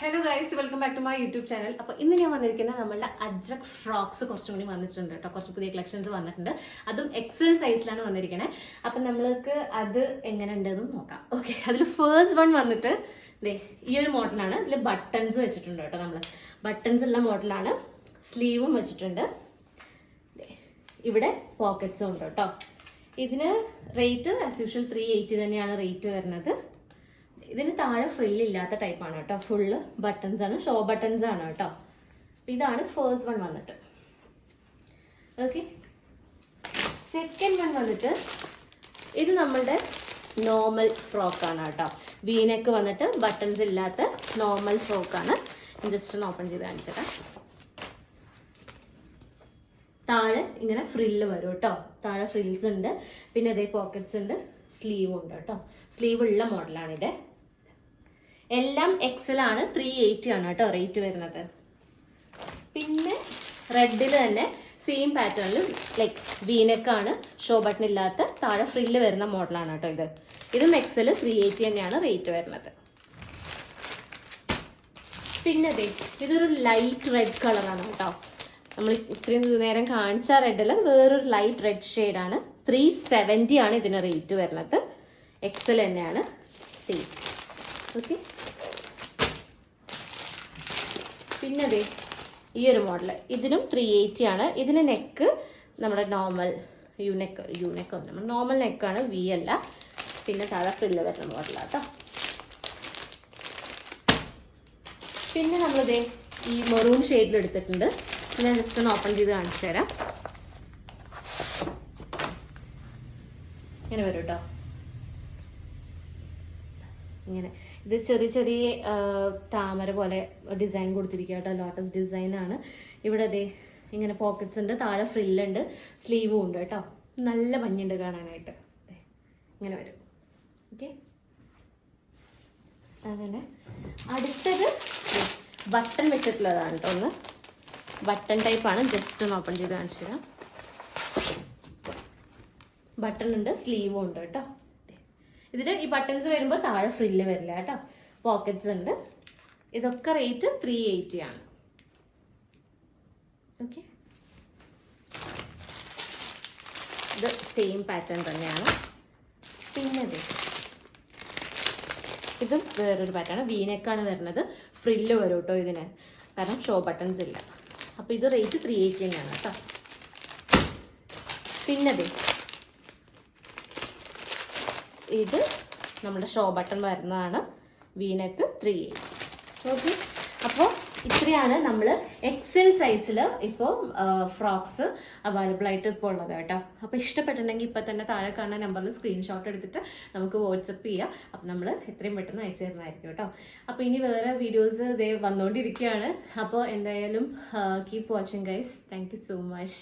Hello guys, welcome back to my YouTube channel. അപ്പോൾ ഇന്ന് ഞാൻ വന്നിരിക്കുന്നത് നമ്മളുടെ അജ്രക് ഫ്രോക്സ് കുറച്ചും കൂടി വന്നിട്ടുണ്ട് കേട്ടോ. കുറച്ച് പുതിയ കളക്ഷൻസ് വന്നിട്ടുണ്ട്. അതും എക്സൽ സൈസിലാണ് വന്നിരിക്കുന്നത്. അപ്പം നമ്മൾക്ക് അത് എങ്ങനെ ഉണ്ടെന്ന് നോക്കാം. ഓക്കെ, അതിൽ ഫേസ്റ്റ് വൺ വന്നിട്ട് ഈ ഒരു മോഡലാണ്. ഇതിൽ ബട്ടൺസ് വെച്ചിട്ടുണ്ട് കേട്ടോ. നമ്മൾ ബട്ടൺസ് ഉള്ള മോഡലാണ്. സ്ലീവും വെച്ചിട്ടുണ്ട്. ഇവിടെ പോക്കറ്റ്സും ഉണ്ട് കേട്ടോ. ഇതിന് റേറ്റ് ആസ് യൂഷ്വൽ 380 തന്നെയാണ് റേറ്റ് വരുന്നത്. ഇതിന് താഴെ ഫ്രില്ലില്ലാത്ത ടൈപ്പാണ് കേട്ടോ. ഫുള്ള് ബട്ടൺസ് ആണ്, ഷോ ബട്ടൺസ് ആണ് കേട്ടോ. ഇതാണ് ഫേസ്റ്റ് വൺ വന്നിട്ട്. ഓക്കെ, സെക്കൻഡ് വൺ വന്നിട്ട് ഇത് നമ്മളുടെ നോർമൽ ഫ്രോക്കാണ് കേട്ടോ. വീനെക്ക് വന്നിട്ട് ബട്ടൺസ് ഇല്ലാത്ത നോർമൽ ഫ്രോക്കാണ്. ജസ്റ്റ് ഒന്ന് ഓപ്പൺ ചെയ്ത് കാണിച്ചേക്കാം. താഴെ ഇങ്ങനെ ഫ്രില്ല് വരും കേട്ടോ. താഴെ ഫ്രിൽസ് ഉണ്ട്, പിന്നെ അതേ പോക്കറ്റ്സ് ഉണ്ട്, സ്ലീവ് ഉണ്ട് കേട്ടോ. സ്ലീവ് ഉള്ള മോഡലാണിത്. എല്ലാം എക്സൽ ആണ്. 380 ആണ് കേട്ടോ റേറ്റ് വരുന്നത്. പിന്നെ റെഡിൽ തന്നെ സെയിം പാറ്റേണിൽ ലൈക്ക് വീനെക്കാണ്, ഷോ ബട്ടൺ ഇല്ലാത്ത താഴെ ഫ്രില്ല് വരുന്ന മോഡലാണ് കേട്ടോ. ഇതും എക്സൽ 380 തന്നെയാണ് റേറ്റ് വരുന്നത്. പിന്നെ ഇതൊരു ലൈറ്റ് റെഡ് കളറാണ് കേട്ടോ. നമ്മൾ ഇത്രയും നേരം കാണിച്ച റെഡിൽ വേറൊരു ലൈറ്റ് റെഡ് ഷെയ്ഡാണ്. 370 ആണ് ഇതിന് റേറ്റ് വരുന്നത്. എക്സൽ തന്നെയാണ് സെയിം. ഓക്കെ, പിന്നെ ഈ ഒരു മോഡൽ ഇതിനും 380 ആണ്. ഇതിന് നെക്ക് നമ്മുടെ നോർമൽ യൂനെക്ക് നമ്മൾ നോർമൽ നെക്കാണ്, വി അല്ല. പിന്നെ താഴെ ഫ്രില്ല് വരുന്ന മോഡലാണ് കേട്ടോ. പിന്നെ നമ്മളിതേ ഈ മെറൂൺ ഷെയ്ഡിൽ എടുത്തിട്ടുണ്ട്. ഞാൻ ജസ്റ്റ് ഒന്ന് ഓപ്പൺ ചെയ്ത് കാണിച്ചു തരാം. ഇങ്ങനെ വരും കേട്ടോ. ഇങ്ങനെ ഇത് ചെറിയ ചെറിയ താമര പോലെ ഡിസൈൻ കൊടുത്തിരിക്കുക കേട്ടോ. ലോട്ടസ് ഡിസൈനാണ്. ഇവിടെ ഇങ്ങനെ പോക്കറ്റ്സ് ഉണ്ട്, താഴെ ഫ്രില്ലുണ്ട്, സ്ലീവും ഉണ്ട് കേട്ടോ. നല്ല ഭംഗിയുണ്ട് കാണാനായിട്ട്. ഇങ്ങനെ വരും. ഓക്കെ, അങ്ങനെ അടുത്തത് ബട്ടൺ വെച്ചിട്ടുള്ളതാണ് കേട്ടോ. ഒന്ന് ബട്ടൺ ടൈപ്പാണ്. ജസ്റ്റ് ഒന്ന് ഓപ്പൺ ചെയ്ത് കാണിച്ചു തരാം. ബട്ടൺ ഉണ്ട്, സ്ലീവും ഉണ്ട് കേട്ടോ. ഇതിൽ ഈ ബട്ടൺസ് വരുമ്പോൾ താഴെ ഫ്രില്ല് വരില്ല കേട്ടോ. പോക്കറ്റ്സ് ഉണ്ട്. ഇതൊക്കെ റേറ്റ് 380 ആണ്. ഓക്കെ, ഇത് സെയിം പാറ്റേൺ തന്നെയാണ്. പിന്നെ ഇതും വേറൊരു പാറ്റേൺ. വീനെക്കാണ് വരുന്നത്. ഫ്രില്ല് വരും കേട്ടോ ഇതിന്, കാരണം ഷോ ബട്ടൺസ് ഇല്ല. അപ്പോൾ ഇത് റേറ്റ് 380 തന്നെയാണ് കേട്ടോ. പിന്നെ ഇത് നമ്മുടെ ഷോ ബട്ടൺ വരുന്നതാണ്. വീനെക്ക് 380. ഓക്കെ, അപ്പോൾ ഇത്രയാണ് നമ്മൾ എക്സൽ സൈസിൽ ഇപ്പോൾ ഫ്രോക്സ് അവൈലബിൾ ആയിട്ട് ഇപ്പോൾ ഉള്ളത് കേട്ടോ. അപ്പോൾ ഇഷ്ടപ്പെട്ടിട്ടുണ്ടെങ്കിൽ ഇപ്പോൾ തന്നെ താഴെ കാണുന്ന നമ്പറിൽ സ്ക്രീൻഷോട്ട് എടുത്തിട്ട് നമുക്ക് വാട്സപ്പ് ചെയ്യാം. അപ്പോൾ നമ്മൾ എത്രയും പെട്ടെന്ന് അയച്ചു തരുന്നതായിരിക്കും കേട്ടോ. അപ്പോൾ ഇനി വേറെ വീഡിയോസ് വന്നുകൊണ്ടിരിക്കുകയാണ്. അപ്പോൾ എന്തായാലും keep watching guys. Thank you so much.